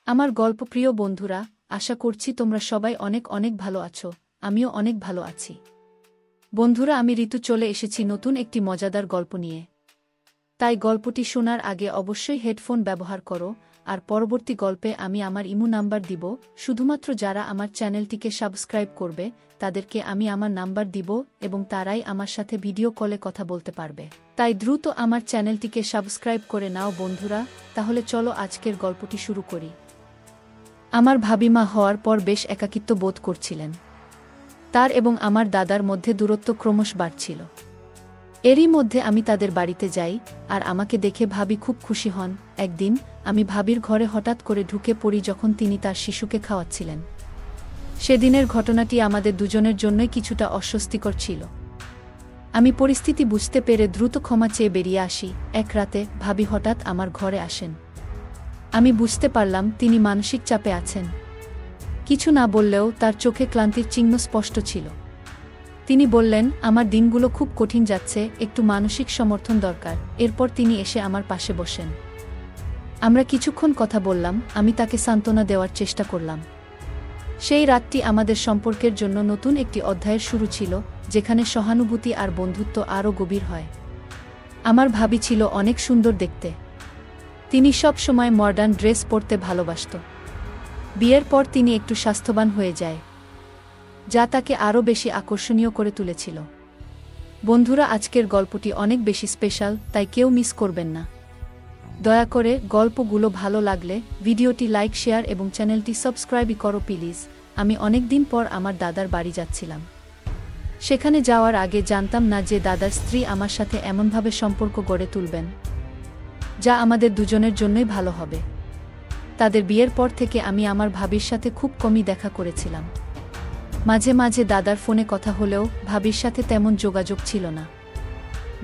আমার গল্পপ্রিয় বন্ধুরা, আশা করছি তোমরা সবাই অনেক অনেক ভালো আছো। আমিও অনেক ভালো আছি। বন্ধুরা, আমি ঋতু চলে এসেছি নতুন একটি মজাদার গল্প নিয়ে। তাই গল্পটি শোনার আগে অবশ্যই হেডফোন ব্যবহার করো। আর পরবর্তী গল্পে আমি আমার ইমো নাম্বার দিব। শুধুমাত্র যারা আমার চ্যানেলটিকে সাবস্ক্রাইব করবে তাদেরকে আমি আমার নাম্বার দিব এবং তারাই আমার সাথে ভিডিও কলে কথা বলতে পারবে। তাই দ্রুত আমার চ্যানেলটিকে সাবস্ক্রাইব করে নাও বন্ধুরা। তাহলে চলো আজকের গল্পটি শুরু করি। আমার ভাবিমা হওয়ার পর বেশ একাকিত্ব বোধ করছিলেন। তার এবং আমার দাদার মধ্যে দূরত্ব ক্রমশ বাড়ছিল। এরই মধ্যে আমি তাদের বাড়িতে যাই, আর আমাকে দেখে ভাবি খুব খুশি হন। একদিন আমি ভাবির ঘরে হঠাৎ করে ঢুকে পড়ি যখন তিনি তার শিশুকে খাওয়াচ্ছিলেন। সেদিনের ঘটনাটি আমাদের দুজনের জন্যই কিছুটা অস্বস্তিকর ছিল। আমি পরিস্থিতি বুঝতে পেরে দ্রুত ক্ষমা চেয়ে বেরিয়ে আসি। এক রাতে ভাবি হঠাৎ আমার ঘরে আসেন। আমি বুঝতে পারলাম তিনি মানসিক চাপে আছেন। কিছু না বললেও তার চোখে ক্লান্তির চিহ্ন স্পষ্ট ছিল। তিনি বললেন, আমার দিনগুলো খুব কঠিন যাচ্ছে, একটু মানসিক সমর্থন দরকার। এরপর তিনি এসে আমার পাশে বসেন। আমরা কিছুক্ষণ কথা বললাম। আমি তাকে সান্ত্বনা দেওয়ার চেষ্টা করলাম। সেই রাতটি আমাদের সম্পর্কের জন্য নতুন একটি অধ্যায়ের শুরু ছিল, যেখানে সহানুভূতি আর বন্ধুত্ব আরও গভীর হয়। আমার ভাবি ছিল অনেক সুন্দর দেখতে। তিনি সব সময় মডার্ন ড্রেস পরতে ভালোবাসত। বিয়ের পর তিনি একটু স্বাস্থ্যবান হয়ে যায়, যা তাকে আরও বেশি আকর্ষণীয় করে তুলেছিল। বন্ধুরা, আজকের গল্পটি অনেক বেশি স্পেশাল, তাই কেউ মিস করবেন না। দয়া করে গল্পগুলো ভালো লাগলে ভিডিওটি লাইক, শেয়ার এবং চ্যানেলটি সাবস্ক্রাইব করো প্লিজ। আমি অনেক দিন পর আমার দাদার বাড়ি যাচ্ছিলাম। সেখানে যাওয়ার আগে জানতাম না যে দাদার স্ত্রী আমার সাথে এমনভাবে সম্পর্ক গড়ে তুলবেন, যা আমাদের দুজনের জন্যই ভালো হবে। তাদের বিয়ের পর থেকে আমি আমার ভাবির সাথে খুব কমই দেখা করেছিলাম। মাঝে মাঝে দাদার ফোনে কথা হলেও ভাবির সাথে তেমন যোগাযোগ ছিল না।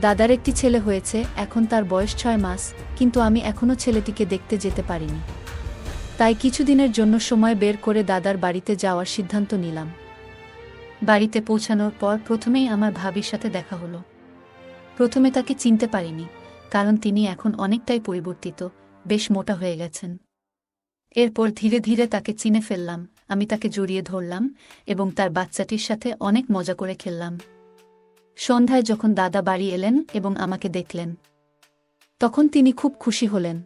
দাদার একটি ছেলে হয়েছে, এখন তার বয়স 6 মাস, কিন্তু আমি এখনও ছেলেটিকে দেখতে যেতে পারিনি। তাই কিছুদিনের জন্য সময় বের করে দাদার বাড়িতে যাওয়ার সিদ্ধান্ত নিলাম। বাড়িতে পৌঁছানোর পর প্রথমেই আমার ভাবির সাথে দেখা হলো। প্রথমে তাকে চিনতে পারিনি, কারণ তিনি এখন অনেকটাই পরিবর্তিত, বেশ মোটা হয়ে গেছেন। এরপর ধীরে ধীরে তাকে চিনে ফেললাম। আমি তাকে জড়িয়ে ধরলাম এবং তার বাচ্চাটির সাথে অনেক মজা করে খেললাম। সন্ধ্যায় যখন দাদা বাড়ি এলেন এবং আমাকে দেখলেন, তখন তিনি খুব খুশি হলেন।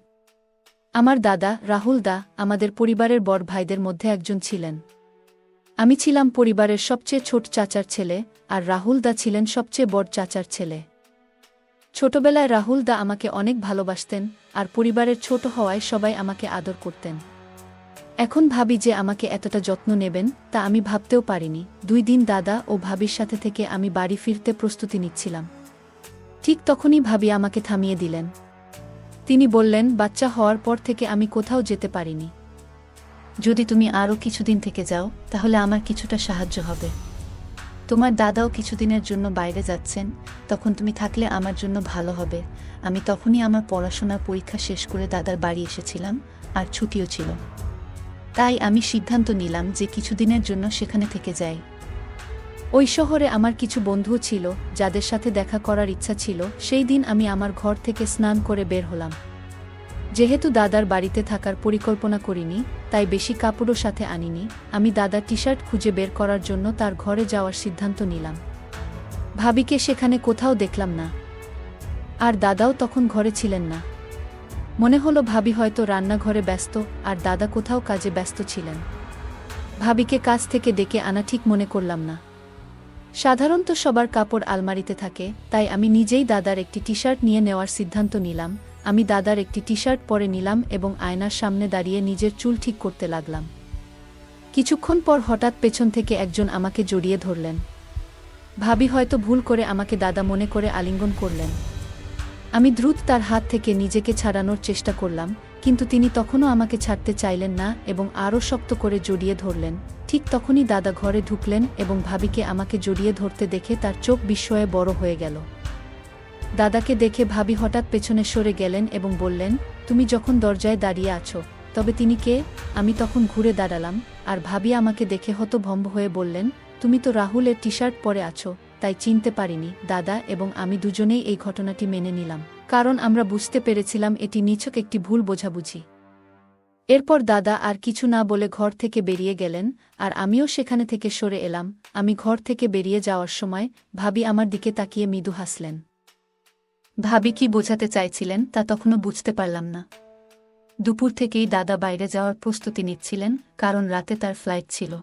আমার দাদা রাহুল দা আমাদের পরিবারের বড় ভাইদের মধ্যে একজন ছিলেন। আমি ছিলাম পরিবারের সবচেয়ে ছোট চাচার ছেলে, আর রাহুল দা ছিলেন সবচেয়ে বড় চাচার ছেলে। ছোটবেলায় রাহুল দা আমাকে অনেক ভালোবাসতেন, আর পরিবারের ছোট হওয়ায় সবাই আমাকে আদর করতেন। এখন ভাবি যে আমাকে এতটা যত্ন নেবেন, তা আমি ভাবতেও পারিনি। 2 দিন দাদা ও ভাবির সাথে থেকে আমি বাড়ি ফিরতে প্রস্তুতি নিচ্ছিলাম। ঠিক তখনই ভাবি আমাকে থামিয়ে দিলেন। তিনি বললেন, বাচ্চা হওয়ার পর থেকে আমি কোথাও যেতে পারিনি। যদি তুমি আরও কিছুদিন থেকে যাও তাহলে আমার কিছুটা সাহায্য হবে। তোমার দাদাও কিছুদিনের জন্য বাইরে যাচ্ছেন, তখন তুমি থাকলে আমার জন্য ভালো হবে। আমি তখনই আমার পড়াশোনার পরীক্ষা শেষ করে দাদার বাড়ি এসেছিলাম, আর ছুটিও ছিল। তাই আমি সিদ্ধান্ত নিলাম যে কিছুদিনের জন্য সেখানে থেকে যাই। ওই শহরে আমার কিছু বন্ধুও ছিল, যাদের সাথে দেখা করার ইচ্ছা ছিল। সেই দিন আমি আমার ঘর থেকে স্নান করে বের হলাম। যেহেতু দাদার বাড়িতে থাকার পরিকল্পনা করিনি, তাই বেশি কাপড়ও সাথে আনিনি। আমি দাদার টি-শার্ট খুঁজে বের করার জন্য তার ঘরে যাওয়ার সিদ্ধান্ত নিলাম। ভাবিকে সেখানে কোথাও দেখলাম না, আর দাদাও তখন ঘরে ছিলেন না। মনে হলো ভাবি হয়তো রান্নাঘরে ব্যস্ত, আর দাদা কোথাও কাজে ব্যস্ত ছিলেন। ভাবিকে কাজ থেকে ডেকে আনা ঠিক মনে করলাম না। সাধারণত সবার কাপড় আলমারিতে থাকে, তাই আমি নিজেই দাদার একটি টি-শার্ট নিয়ে নেওয়ার সিদ্ধান্ত নিলাম। আমি দাদার একটি টি-শার্ট পরে নিলাম এবং আয়নার সামনে দাঁড়িয়ে নিজের চুল ঠিক করতে লাগলাম। কিছুক্ষণ পর হঠাৎ পেছন থেকে একজন আমাকে জড়িয়ে ধরলেন। ভাবি হয়তো ভুল করে আমাকে দাদা মনে করে আলিঙ্গন করলেন। আমি দ্রুত তার হাত থেকে নিজেকে ছাড়ানোর চেষ্টা করলাম, কিন্তু তিনি তখনও আমাকে ছাড়তে চাইলেন না এবং আরও শক্ত করে জড়িয়ে ধরলেন। ঠিক তখনই দাদা ঘরে ঢুকলেন এবং ভাবিকে আমাকে জড়িয়ে ধরতে দেখে তার চোখ বিস্ময়ে বড় হয়ে গেল। দাদাকে দেখে ভাবি হঠাৎ পেছনে সরে গেলেন এবং বললেন, তুমি যখন দরজায় দাঁড়িয়ে আছো, তবে তিনি কে? আমি তখন ঘুরে দাঁড়ালাম, আর ভাবি আমাকে দেখে হতভম্ব হয়ে বললেন, তুমি তো রাহুলের টি-শার্ট পরে আছো, তাই চিনতে পারিনি। দাদা এবং আমি দুজনেই এই ঘটনাটি মেনে নিলাম, কারণ আমরা বুঝতে পেরেছিলাম এটি নিছক একটি ভুল বোঝাবুঝি। এরপর দাদা আর কিছু না বলে ঘর থেকে বেরিয়ে গেলেন, আর আমিও সেখানে থেকে সরে এলাম। আমি ঘর থেকে বেরিয়ে যাওয়ার সময় ভাবি আমার দিকে তাকিয়ে মৃদু হাসলেন। ভাবি কি বোঝাতে চাইছিলেন তা তখনও বুঝতে পারলাম না। দুপুর থেকেই দাদা বাইরে যাওয়ার প্রস্তুতি নিচ্ছিলেন, কারণ রাতে তার ফ্লাইট ছিল।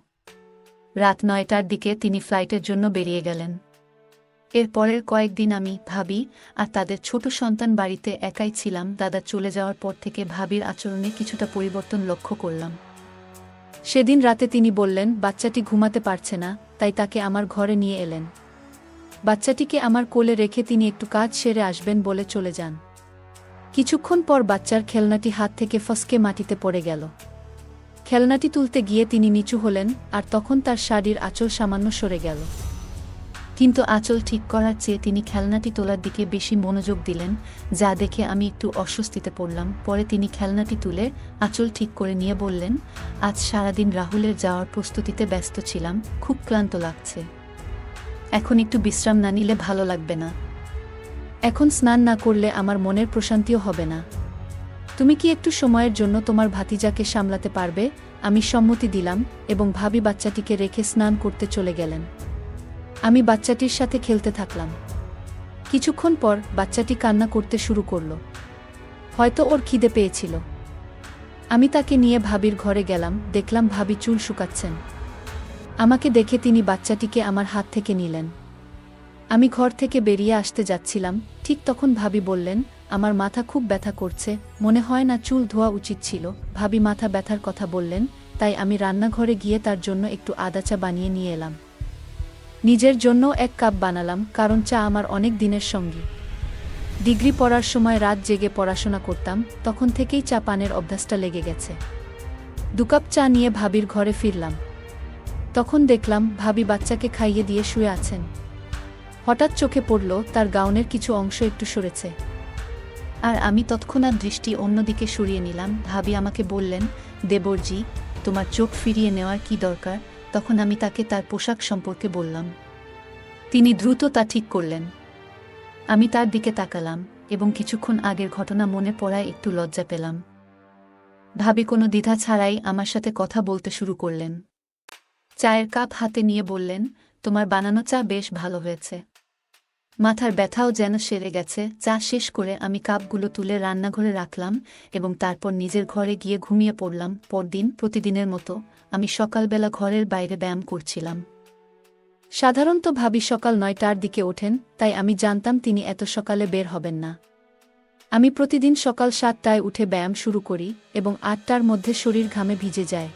রাত 9টার দিকে তিনি ফ্লাইটের জন্য বেরিয়ে গেলেন। এর পরের কয়েকদিন আমি, ভাবি আর তাদের ছোট সন্তান বাড়িতে একাই ছিলাম। দাদা চলে যাওয়ার পর থেকে ভাবির আচরণে কিছুটা পরিবর্তন লক্ষ্য করলাম। সেদিন রাতে তিনি বললেন বাচ্চাটি ঘুমাতে পারছে না, তাই তাকে আমার ঘরে নিয়ে এলেন। বাচ্চাটিকে আমার কোলে রেখে তিনি একটু কাজ সেরে আসবেন বলে চলে যান। কিছুক্ষণ পর বাচ্চার খেলনাটি হাত থেকে ফসকে মাটিতে পড়ে গেল। খেলনাটি তুলতে গিয়ে তিনি নিচু হলেন, আর তখন তার শাড়ির আঁচল সামান্য সরে গেল। কিন্তু আঁচল ঠিক করার চেয়ে তিনি খেলনাটি তোলার দিকে বেশি মনোযোগ দিলেন, যা দেখে আমি একটু অস্বস্তিতে পড়লাম। পরে তিনি খেলনাটি তুলে আঁচল ঠিক করে নিয়ে বললেন, আজ সারাদিন রাহুলের যাওয়ার প্রস্তুতিতে ব্যস্ত ছিলাম, খুব ক্লান্ত লাগছে। এখন একটু বিশ্রাম না নিলে ভালো লাগবে না। এখন স্নান না করলে আমার মনের প্রশান্তিও হবে না। তুমি কি একটু সময়ের জন্য তোমার ভাতিজাকে সামলাতে পারবে? আমি সম্মতি দিলাম এবং ভাবি বাচ্চাটিকে রেখে স্নান করতে চলে গেলেন। আমি বাচ্চাটির সাথে খেলতে থাকলাম। কিছুক্ষণ পর বাচ্চাটি কান্না করতে শুরু করল। হয়তো ওর খিদে পেয়েছিল। আমি তাকে নিয়ে ভাবির ঘরে গেলাম, দেখলাম ভাবি চুল শুকাচ্ছেন। আমাকে দেখে তিনি বাচ্চাটিকে আমার হাত থেকে নিলেন। আমি ঘর থেকে বেরিয়ে আসতে যাচ্ছিলাম, ঠিক তখন ভাবি বললেন, আমার মাথা খুব ব্যথা করছে, মনে হয় না চুল ধোয়া উচিত ছিল। ভাবি মাথা ব্যথার কথা বললেন, তাই আমি রান্নাঘরে গিয়ে তার জন্য একটু আদা চা বানিয়ে নিয়ে এলাম। নিজের জন্য 1 কাপ বানালাম, কারণ চা আমার অনেক দিনের সঙ্গী। ডিগ্রি পড়ার সময় রাত জেগে পড়াশোনা করতাম, তখন থেকেই চা পানের অভ্যাসটা লেগে গেছে। 2 কাপ চা নিয়ে ভাবির ঘরে ফিরলাম। তখন দেখলাম ভাবি বাচ্চাকে খাইয়ে দিয়ে শুয়ে আছেন। হঠাৎ চোখে পড়ল তার গাউনের কিছু অংশ একটু সরেছে, আর আমি তৎক্ষণাৎ দৃষ্টি অন্যদিকে সরিয়ে নিলাম। ভাবি আমাকে বললেন, দেবরজি, তোমার চোখ ফিরিয়ে নেওয়ার কি দরকার? তখন আমি তাকে তার পোশাক সম্পর্কে বললাম। তিনি দ্রুত তা ঠিক করলেন। আমি তার দিকে তাকালাম এবং কিছুক্ষণ আগের ঘটনা মনে পড়ায় একটু লজ্জা পেলাম। ভাবি কোনো দ্বিধা ছাড়াই আমার সাথে কথা বলতে শুরু করলেন। চায়ের কাপ হাতে নিয়ে বললেন, তোমার বানানো চা বেশ ভালো হয়েছে। মাথার ব্যথাও যেন সেরে গেছে। চা শেষ করে আমি কাপগুলো তুলে রান্নাঘরে রাখলাম এবং তারপর নিজের ঘরে গিয়ে ঘুমিয়ে পড়লাম। পরদিন প্রতিদিনের মতো আমি সকালবেলা ঘরের বাইরে ব্যায়াম করছিলাম। সাধারণত ভাবি সকাল 9টার দিকে ওঠেন, তাই আমি জানতাম তিনি এত সকালে বের হবেন না। আমি প্রতিদিন সকাল 7টায় উঠে ব্যায়াম শুরু করি এবং 8টার মধ্যে শরীর ঘামে ভিজে যায়।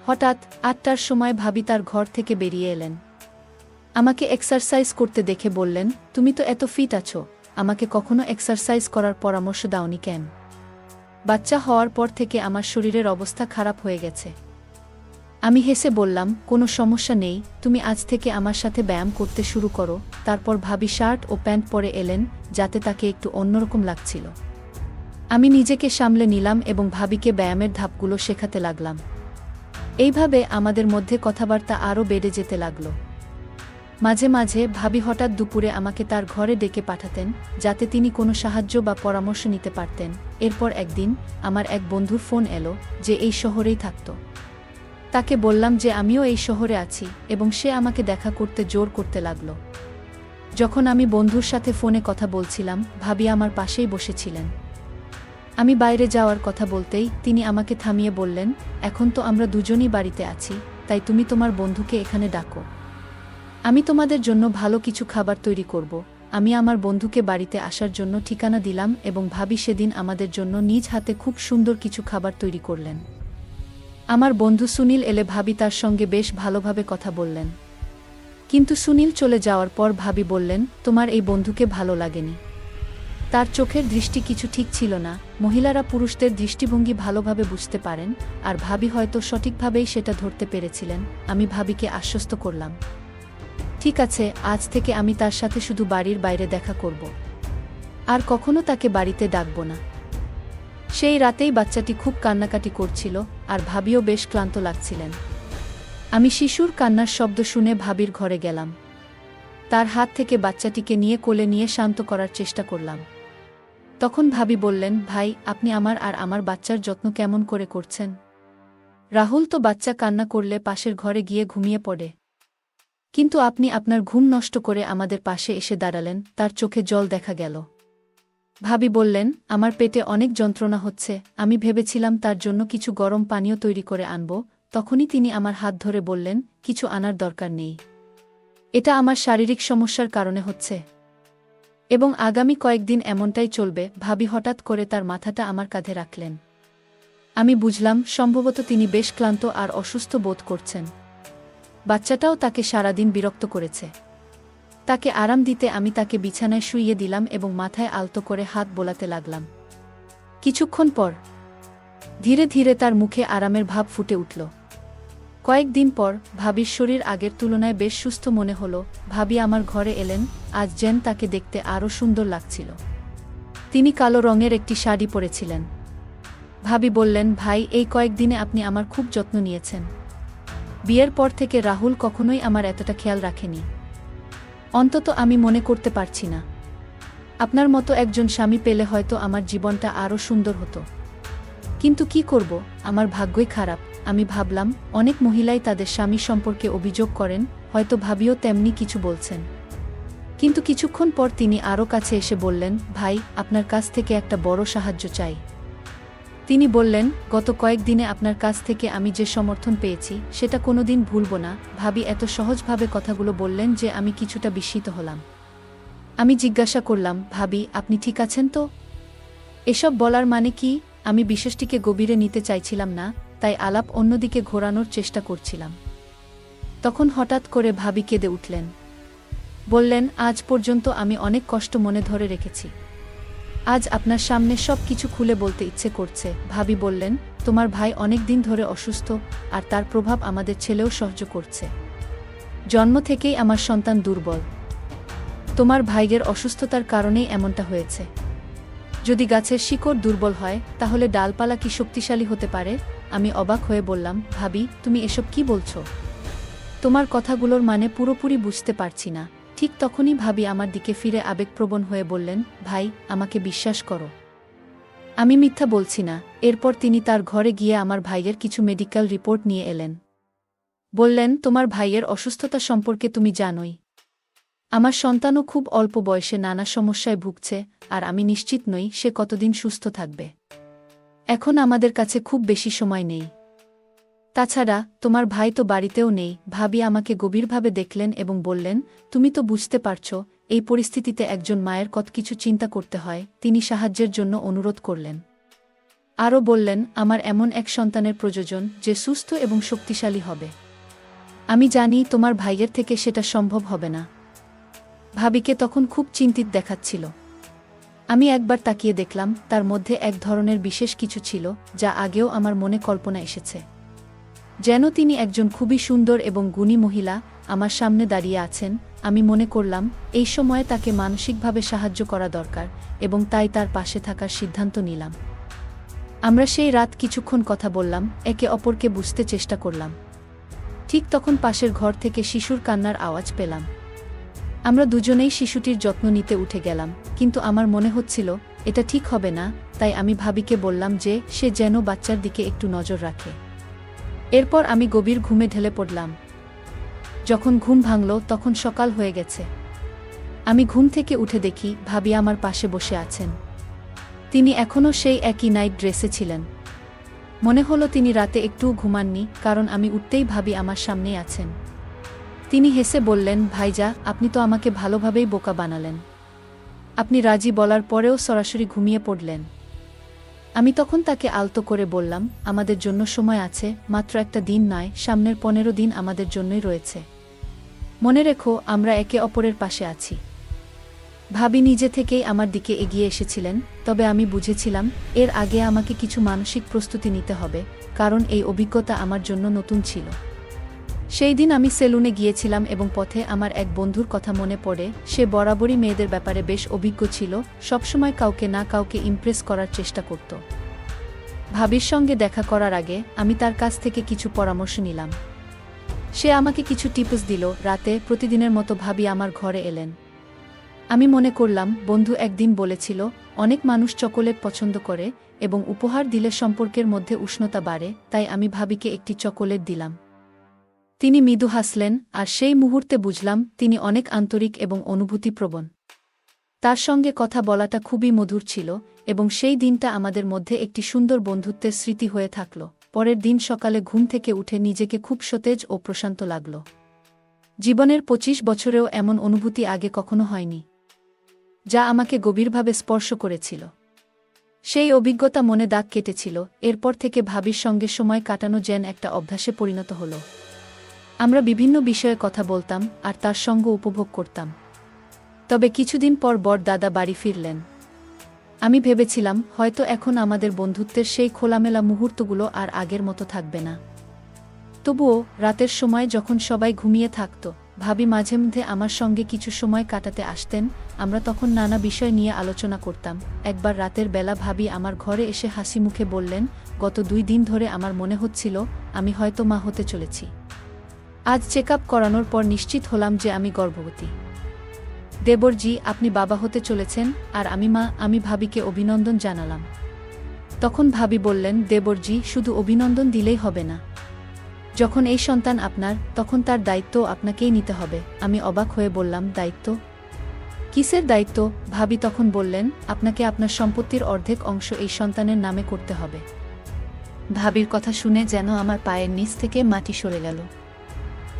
হঠাৎ 8টার সময় ভাবি তার ঘর থেকে বেরিয়ে এলেন। আমাকে এক্সারসাইজ করতে দেখে বললেন, তুমি তো এত ফিট আছো, আমাকে কখনো এক্সারসাইজ করার পরামর্শ দাওনি কেন? বাচ্চা হওয়ার পর থেকে আমার শরীরের অবস্থা খারাপ হয়ে গেছে। আমি হেসে বললাম, কোনো সমস্যা নেই, তুমি আজ থেকে আমার সাথে ব্যায়াম করতে শুরু করো। তারপর ভাবি শার্ট ও প্যান্ট পরে এলেন, যাতে তাকে একটু অন্যরকম লাগছিল। আমি নিজেকে সামলে নিলাম এবং ভাবিকে ব্যায়ামের ধাপগুলো শেখাতে লাগলাম। এইভাবে আমাদের মধ্যে কথাবার্তা আরও বেড়ে যেতে লাগল। মাঝে মাঝে ভাবি হঠাৎ দুপুরে আমাকে তার ঘরে ডেকে পাঠাতেন, যাতে তিনি কোনো সাহায্য বা পরামর্শ নিতে পারতেন। এরপর একদিন আমার এক বন্ধুর ফোন এলো, যে এই শহরেই থাকত। তাকে বললাম যে আমিও এই শহরে আছি এবং সে আমাকে দেখা করতে জোর করতে লাগল। যখন আমি বন্ধুর সাথে ফোনে কথা বলছিলাম, ভাবি আমার পাশেই বসেছিলেন। আমি বাইরে যাওয়ার কথা বলতেই তিনি আমাকে থামিয়ে বললেন, এখন তো আমরা দুজনই বাড়িতে আছি, তাই তুমি তোমার বন্ধুকে এখানে ডাকো। আমি তোমাদের জন্য ভালো কিছু খাবার তৈরি করব। আমি আমার বন্ধুকে বাড়িতে আসার জন্য ঠিকানা দিলাম এবং ভাবি সেদিন আমাদের জন্য নিজ হাতে খুব সুন্দর কিছু খাবার তৈরি করলেন। আমার বন্ধু সুনীল এলে ভাবি তার সঙ্গে বেশ ভালোভাবে কথা বললেন। কিন্তু সুনীল চলে যাওয়ার পর ভাবি বললেন, তোমার এই বন্ধুকে ভালো লাগেনি। তার চোখের দৃষ্টি কিছু ঠিক ছিল না। মহিলারা পুরুষদের দৃষ্টিভঙ্গি ভালোভাবে বুঝতে পারেন, আর ভাবি হয়তো সঠিকভাবেই সেটা ধরতে পেরেছিলেন। আমি ভাবিকে আশ্বস্ত করলাম, ঠিক আছে, আজ থেকে আমি তার সাথে শুধু বাড়ির বাইরে দেখা করব, আর কখনো তাকে বাড়িতে ডাকব না। সেই রাতেই বাচ্চাটি খুব কান্নাকাটি করছিল, আর ভাবিও বেশ ক্লান্ত লাগছিলেন। আমি শিশুর কান্নার শব্দ শুনে ভাবির ঘরে গেলাম। তার হাত থেকে বাচ্চাটিকে নিয়ে কোলে নিয়ে শান্ত করার চেষ্টা করলাম। তখন ভাবি বললেন, ভাই, আপনি আমার আর আমার বাচ্চার যত্ন কেমন করে করছেন? রাহুল তো বাচ্চা কান্না করলে পাশের ঘরে গিয়ে ঘুমিয়ে পড়ে, কিন্তু আপনি আপনার ঘুম নষ্ট করে আমাদের পাশে এসে দাঁড়ালেন। তার চোখে জল দেখা গেল। ভাবি বললেন, আমার পেটে অনেক যন্ত্রণা হচ্ছে, আমি ভেবেছিলাম তার জন্য কিছু গরম পানীয় তৈরি করে আনব। তখনই তিনি আমার হাত ধরে বললেন, কিছু আনার দরকার নেই, এটা আমার শারীরিক সমস্যার কারণে হচ্ছে এবং আগামী কয়েকদিন এমনটাই চলবে। ভাবি হঠাৎ করে তার মাথাটা আমার কাঁধে রাখলেন। আমি বুঝলাম, সম্ভবত তিনি বেশ ক্লান্ত আর অসুস্থ বোধ করছেন। বাচ্চাটাও তাকে সারাদিন বিরক্ত করেছে। তাকে আরাম দিতে আমি তাকে বিছানায় শুইয়ে দিলাম এবং মাথায় আলতো করে হাত বোলাতে লাগলাম। কিছুক্ষণ পর ধীরে ধীরে তার মুখে আরামের ভাব ফুটে উঠল। কয়েকদিন পর ভাবির শরীর আগের তুলনায় বেশ সুস্থ মনে হলো। ভাবি আমার ঘরে এলেন। আজ যেন তাকে দেখতে আরও সুন্দর লাগছিল। তিনি কালো রঙের একটি শাড়ি পরেছিলেন। ভাবি বললেন, ভাই, এই কয়েকদিনে আপনি আমার খুব যত্ন নিয়েছেন। বিয়ের পর থেকে রাহুল কখনোই আমার এতটা খেয়াল রাখেনি। অন্তত আমি মনে করতে পারছি না। আপনার মতো একজন স্বামী পেলে হয়তো আমার জীবনটা আরও সুন্দর হতো। কিন্তু কি করব, আমার ভাগ্যই খারাপ। আমি ভাবলাম, অনেক মহিলাই তাদের স্বামী সম্পর্কে অভিযোগ করেন, হয়তো ভাবিও তেমনি কিছু বলছেন। কিন্তু কিছুক্ষণ পর তিনি আরও কাছে এসে বললেন, ভাই, আপনার কাছ থেকে একটা বড় সাহায্য চাই। তিনি বললেন, গত কয়েকদিনে আপনার কাছ থেকে আমি যে সমর্থন পেয়েছি সেটা কোনোদিন ভুলব না। ভাবি এত সহজভাবে কথাগুলো বললেন যে আমি কিছুটা বিস্মিত হলাম। আমি জিজ্ঞাসা করলাম, ভাবি, আপনি ঠিক আছেন তো? এসব বলার মানে কি? আমি বিষয়টিকে গভীরে নিতে চাইছিলাম না, তাই আলাপ অন্যদিকে ঘোরানোর চেষ্টা করছিলাম। তখন হঠাৎ করে ভাবি কেঁদে উঠলেন। বললেন, আজ পর্যন্ত আমি অনেক কষ্ট মনে ধরে রেখেছি। আজ আপনার সামনে সব কিছু খুলে বলতে ইচ্ছে করছে। ভাবি বললেন, তোমার ভাই অনেক দিন ধরে অসুস্থ, আর তার প্রভাব আমাদের ছেলেও সহ্য করছে। জন্ম থেকেই আমার সন্তান দুর্বল। তোমার ভাইয়ের অসুস্থতার কারণেই এমনটা হয়েছে। যদি গাছের শিকড় দুর্বল হয়, তাহলে ডালপালা কি শক্তিশালী হতে পারে? আমি অবাক হয়ে বললাম, ভাবি, তুমি এসব কি বলছো? তোমার কথাগুলোর মানে পুরোপুরি বুঝতে পারছি না। ঠিক তখনই ভাবি আমার দিকে ফিরে আবেগপ্রবণ হয়ে বললেন, ভাই, আমাকে বিশ্বাস করো, আমি মিথ্যা বলছি না। এরপর তিনি তার ঘরে গিয়ে আমার ভাইয়ের কিছু মেডিকেল রিপোর্ট নিয়ে এলেন। বললেন, তোমার ভাইয়ের অসুস্থতা সম্পর্কে তুমি জানোই। আমার সন্তানও খুব অল্প বয়সে নানা সমস্যায় ভুগছে, আর আমি নিশ্চিত নই সে কতদিন সুস্থ থাকবে। এখন আমাদের কাছে খুব বেশি সময় নেই। তাছাড়া তোমার ভাই তো বাড়িতেও নেই। ভাবি আমাকে গভীরভাবে দেখলেন এবং বললেন, তুমি তো বুঝতে পারছ, এই পরিস্থিতিতে একজন মায়ের কত কিছু চিন্তা করতে হয়। তিনি সাহায্যের জন্য অনুরোধ করলেন। আরও বললেন, আমার এমন এক সন্তানের প্রয়োজন যে সুস্থ এবং শক্তিশালী হবে। আমি জানি তোমার ভাইয়ের থেকে সেটা সম্ভব হবে না। ভাবিকে তখন খুব চিন্তিত দেখাচ্ছিল। আমি একবার তাকিয়ে দেখলাম, তার মধ্যে এক ধরনের বিশেষ কিছু ছিল যা আগেও আমার মনে কল্পনা এসেছে। যেন তিনি একজন খুবই সুন্দর এবং গুণী মহিলা আমার সামনে দাঁড়িয়ে আছেন। আমি মনে করলাম, এই সময়ে তাকে মানসিকভাবে সাহায্য করা দরকার, এবং তাই তার পাশে থাকার সিদ্ধান্ত নিলাম। আমরা সেই রাত কিছুক্ষণ কথা বললাম, একে অপরকে বুঝতে চেষ্টা করলাম। ঠিক তখন পাশের ঘর থেকে শিশুর কান্নার আওয়াজ পেলাম। আমরা দুজনেই শিশুটির যত্ন নিতে উঠে গেলাম, কিন্তু আমার মনে হচ্ছিল এটা ঠিক হবে না। তাই আমি ভাবিকে বললাম যে সে যেন বাচ্চার দিকে একটু নজর রাখে। এরপর আমি গভীর ঘুমে ঢলে পড়লাম। যখন ঘুম ভাঙল তখন সকাল হয়ে গেছে। আমি ঘুম থেকে উঠে দেখি ভাবি আমার পাশে বসে আছেন। তিনি এখনও সেই একই নাইট ড্রেসে ছিলেন। মনে হলো তিনি রাতে একটুও ঘুমাননি, কারণ আমি উঠতেই ভাবি আমার সামনেই আছেন। তিনি হেসে বললেন, ভাইজা, আপনি তো আমাকে ভালোভাবেই বোকা বানালেন। আপনি রাজি বলার পরেও সরাসরি ঘুমিয়ে পড়লেন। আমি তখন তাকে আলতো করে বললাম, আমাদের জন্য সময় আছে, মাত্র একটা দিন নয়, সামনের 15 দিন আমাদের জন্যই রয়েছে। মনে রেখো, আমরা একে অপরের পাশে আছি। ভাবি নিজে থেকেই আমার দিকে এগিয়ে এসেছিলেন, তবে আমি বুঝেছিলাম এর আগে আমাকে কিছু মানসিক প্রস্তুতি নিতে হবে, কারণ এই অভিজ্ঞতা আমার জন্য নতুন ছিল। সেই দিন আমি সেলুনে গিয়েছিলাম এবং পথে আমার এক বন্ধুর কথা মনে পড়ে। সে বরাবরই মেয়েদের ব্যাপারে বেশ অভিজ্ঞ ছিল, সবসময় কাউকে না কাউকে ইমপ্রেস করার চেষ্টা করত। ভাবির সঙ্গে দেখা করার আগে আমি তার কাছ থেকে কিছু পরামর্শ নিলাম। সে আমাকে কিছু টিপস দিল। রাতে প্রতিদিনের মতো ভাবি আমার ঘরে এলেন। আমি মনে করলাম, বন্ধু একদিন বলেছিল, অনেক মানুষ চকোলেট পছন্দ করে এবং উপহার দিলে সম্পর্কের মধ্যে উষ্ণতা বাড়ে, তাই আমি ভাবিকে একটি চকোলেট দিলাম। তিনি মৃদু হাসলেন, আর সেই মুহূর্তে বুঝলাম তিনি অনেক আন্তরিক এবং অনুভূতিপ্রবণ। তার সঙ্গে কথা বলাটা খুবই মধুর ছিল এবং সেই দিনটা আমাদের মধ্যে একটি সুন্দর বন্ধুত্বের স্মৃতি হয়ে থাকল। পরের দিন সকালে ঘুম থেকে উঠে নিজেকে খুব সতেজ ও প্রশান্ত লাগল। জীবনের 25 বছরেও এমন অনুভূতি আগে কখনো হয়নি, যা আমাকে গভীরভাবে স্পর্শ করেছিল। সেই অভিজ্ঞতা মনে দাগ কেটেছিল। এরপর থেকে ভাবির সঙ্গে সময় কাটানো যেন একটা অভ্যাসে পরিণত হল। আমরা বিভিন্ন বিষয়ে কথা বলতাম আর তার সঙ্গ উপভোগ করতাম। তবে কিছুদিন পর দাদা বাড়ি ফিরলেন। আমি ভেবেছিলাম হয়তো এখন আমাদের বন্ধুত্বের সেই খোলামেলা মুহূর্তগুলো আর আগের মতো থাকবে না। তবুও রাতের সময় যখন সবাই ঘুমিয়ে থাকত, ভাবি মাঝে মধ্যে আমার সঙ্গে কিছু সময় কাটাতে আসতেন। আমরা তখন নানা বিষয় নিয়ে আলোচনা করতাম। একবার রাতের বেলা ভাবি আমার ঘরে এসে হাসি মুখে বললেন, গত 2 দিন ধরে আমার মনে হচ্ছিল আমি হয়তো মা হতে চলেছি। আজ চেক আপ করানোর পর নিশ্চিত হলাম যে আমি গর্ভবতী। দেবরজি, আপনি বাবা হতে চলেছেন আর আমি মা। আমি ভাবিকে অভিনন্দন জানালাম। তখন ভাবি বললেন, দেবরজি, শুধু অভিনন্দন দিলেই হবে না। যখন এই সন্তান আপনার, তখন তার দায়িত্ব আপনাকেই নিতে হবে। আমি অবাক হয়ে বললাম, দায়িত্ব? কিসের দায়িত্ব? ভাবি তখন বললেন, আপনাকে আপনার সম্পত্তির অর্ধেক অংশ এই সন্তানের নামে করতে হবে। ভাবির কথা শুনে যেন আমার পায়ের নিচ থেকে মাটি সরে গেল।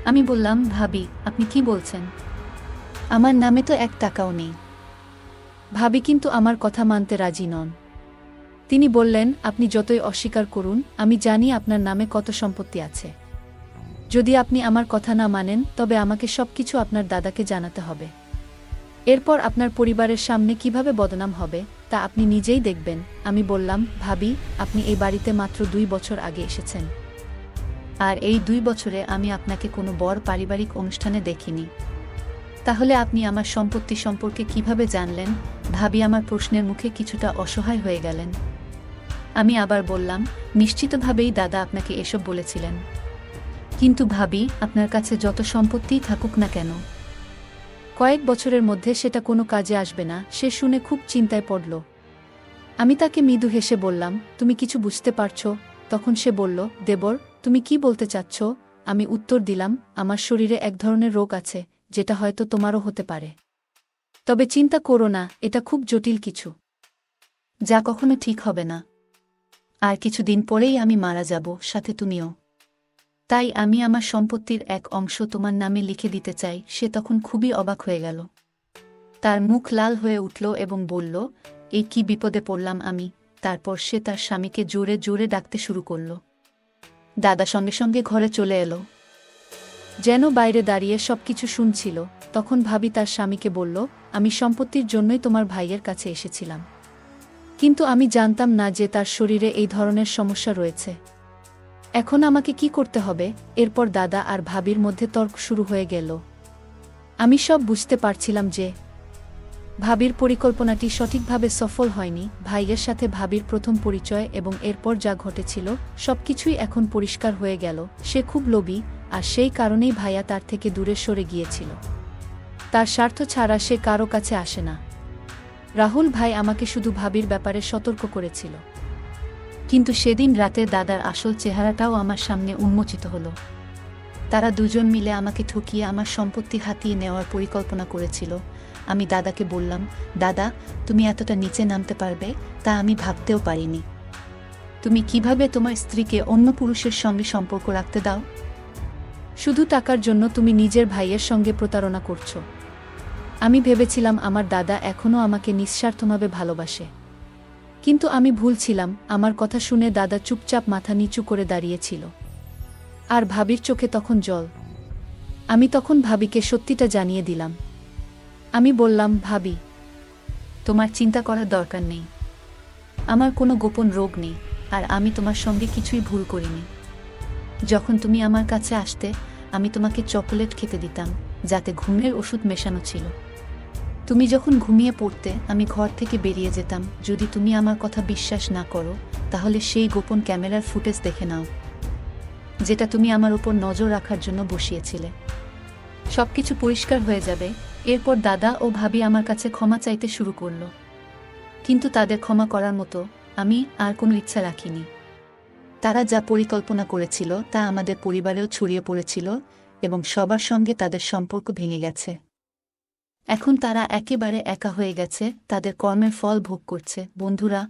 আমি বললাম, ভাবি, আপনি কি বলছেন? আমার নামে তো 1 টাকাও নেই। ভাবি কিন্তু আমার কথা মানতে রাজি নন। তিনি বললেন, আপনি যতই অস্বীকার করুন, আমি জানি আপনার নামে কত সম্পত্তি আছে। যদি আপনি আমার কথা না মানেন, তবে আমাকে সবকিছু আপনার দাদাকে জানাতে হবে। এরপর আপনার পরিবারের সামনে কিভাবে বদনাম হবে তা আপনি নিজেই দেখবেন। আমি বললাম, ভাবি, আপনি এই বাড়িতে মাত্র 2 বছর আগে এসেছেন, আর এই 2 বছরে আমি আপনাকে কোনো বড় পারিবারিক অনুষ্ঠানে দেখিনি। তাহলে আপনি আমার সম্পত্তি সম্পর্কে কিভাবে জানলেন? ভাবি আমার প্রশ্নের মুখে কিছুটা অসহায় হয়ে গেলেন। আমি আবার বললাম, নিশ্চিতভাবেই দাদা আপনাকে এসব বলেছিলেন। কিন্তু ভাবি, আপনার কাছে যত সম্পত্তিই থাকুক না কেন, কয়েক বছরের মধ্যে সেটা কোনো কাজে আসবে না। সে শুনে খুব চিন্তায় পড়ল। আমি তাকে মৃদু হেসে বললাম, তুমি কিছু বুঝতে পারছো? তখন সে বলল, দেবর, তুমি কি বলতে চাচ্ছ? আমি উত্তর দিলাম, আমার শরীরে এক ধরনের রোগ আছে, যেটা হয়তো তোমারও হতে পারে। তবে চিন্তা করো না, এটা খুব জটিল কিছু, যা কখনো ঠিক হবে না। আর কিছুদিন পরেই আমি মারা যাব, সাথে তুমিও। তাই আমি আমার সম্পত্তির এক অংশ তোমার নামে লিখে দিতে চাই। সে তখন খুবই অবাক হয়ে গেল। তার মুখ লাল হয়ে উঠল এবং বলল, এই কি বিপদে পড়লাম আমি। তারপর সে তার স্বামীকে জোরে জোরে ডাকতে শুরু করল। দাদা সঙ্গে সঙ্গে ঘরে চলে এলো, যেন বাইরে দাঁড়িয়ে সবকিছু শুনছিল। তখন ভাবি তার স্বামীকে বলল, আমি সম্পত্তির জন্যই তোমার ভাইয়ের কাছে এসেছিলাম, কিন্তু আমি জানতাম না যে তার শরীরে এই ধরনের সমস্যা রয়েছে। এখন আমাকে কি করতে হবে? এরপর দাদা আর ভাবির মধ্যে তর্ক শুরু হয়ে গেল। আমি সব বুঝতে পারছিলাম যে ভাবির পরিকল্পনাটি সঠিকভাবে সফল হয়নি। ভাইয়ের সাথে ভাবির প্রথম পরিচয় এবং এরপর যা ঘটেছিল, সবকিছুই এখন পরিষ্কার হয়ে গেল। সে খুব লোভী, আর সেই কারণেই ভাইয়া তার থেকে দূরে সরে গিয়েছিল। তার স্বার্থ ছাড়া সে কারো কাছে আসে না। রাহুল ভাই আমাকে শুধু ভাবির ব্যাপারে সতর্ক করেছিল, কিন্তু সেদিন রাতে দাদার আসল চেহারাটাও আমার সামনে উন্মোচিত হলো। তারা দুজন মিলে আমাকে ঠকিয়ে আমার সম্পত্তি হাতিয়ে নেওয়ার পরিকল্পনা করেছিল। আমি দাদাকে বললাম, দাদা, তুমি এতটা নিচে নামতে পারবে তা আমি ভাবতেও পারিনি। তুমি কিভাবে তোমার স্ত্রীকে অন্য পুরুষের সঙ্গে সম্পর্ক রাখতে দাও? শুধু টাকার জন্য তুমি নিজের ভাইয়ের সঙ্গে প্রতারণা করছো। আমি ভেবেছিলাম আমার দাদা এখনও আমাকে নিঃস্বার্থভাবে ভালোবাসে, কিন্তু আমি ভুল ছিলাম। আমার কথা শুনে দাদা চুপচাপ মাথা নিচু করে দাঁড়িয়েছিল, আর ভাবির চোখে তখন জল। আমি তখন ভাবিকে সত্যিটা জানিয়ে দিলাম। আমি বললাম, ভাবি, তোমার চিন্তা করার দরকার নেই। আমার কোনো গোপন রোগ নেই, আর আমি তোমার সঙ্গে কিছুই ভুল করিনি। যখন তুমি আমার কাছে আসতে, আমি তোমাকে চকোলেট খেতে দিতাম, যাতে ঘুমের ওষুধ মেশানো ছিল। তুমি যখন ঘুমিয়ে পড়তে, আমি ঘর থেকে বেরিয়ে যেতাম। যদি তুমি আমার কথা বিশ্বাস না করো, তাহলে সেই গোপন ক্যামেরার ফুটেজ দেখে নাও, যেটা তুমি আমার উপর নজর রাখার জন্য বসিয়েছিলে। সবকিছু পরিষ্কার হয়ে যাবে। এরপর দাদা ও ভাবি আমার কাছে ক্ষমা চাইতে শুরু করল, কিন্তু তাদের ক্ষমা করার মতো আমি আর কোনো ইচ্ছা রাখিনি। তারা যা পরিকল্পনা করেছিল তা আমাদের পরিবারেও ছড়িয়ে পড়েছিল এবং সবার সঙ্গে তাদের সম্পর্ক ভেঙে গেছে। এখন তারা একেবারে একা হয়ে গেছে, তাদের কর্মের ফল ভোগ করছে। বন্ধুরা,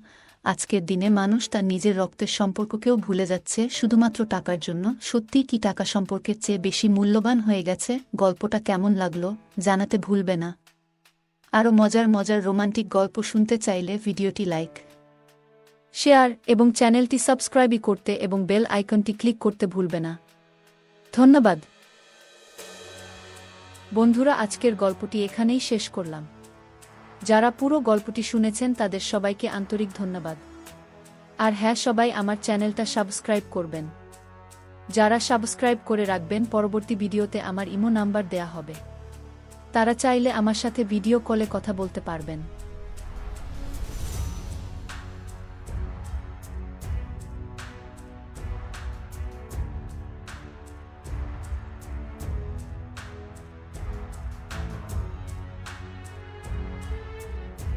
আজকের দিনে মানুষ তার নিজের রক্তের সম্পর্ককেও ভুলে যাচ্ছে শুধুমাত্র টাকার জন্য। সত্যিই কি টাকা সম্পর্কের চেয়ে বেশি মূল্যবান হয়ে গেছে? গল্পটা কেমন লাগলো জানাতে ভুলবে না। আরও মজার মজার রোমান্টিক গল্প শুনতে চাইলে ভিডিওটি লাইক, শেয়ার এবং চ্যানেলটি সাবস্ক্রাইবই করতে এবং বেল আইকনটি ক্লিক করতে ভুলবে না। ধন্যবাদ বন্ধুরা, আজকের গল্পটি এখানেই শেষ করলাম। যারা পুরো গল্পটি শুনেছেন তাদের সবাইকে আন্তরিক ধন্যবাদ। আর হ্যাঁ, সবাই আমার চ্যানেলটা সাবস্ক্রাইব করবেন। যারা সাবস্ক্রাইব করে রাখবেন, পরবর্তী ভিডিওতে আমার ইমো নাম্বার দেয়া হবে। তারা চাইলে আমার সাথে ভিডিও কলে কথা বলতে পারবেন।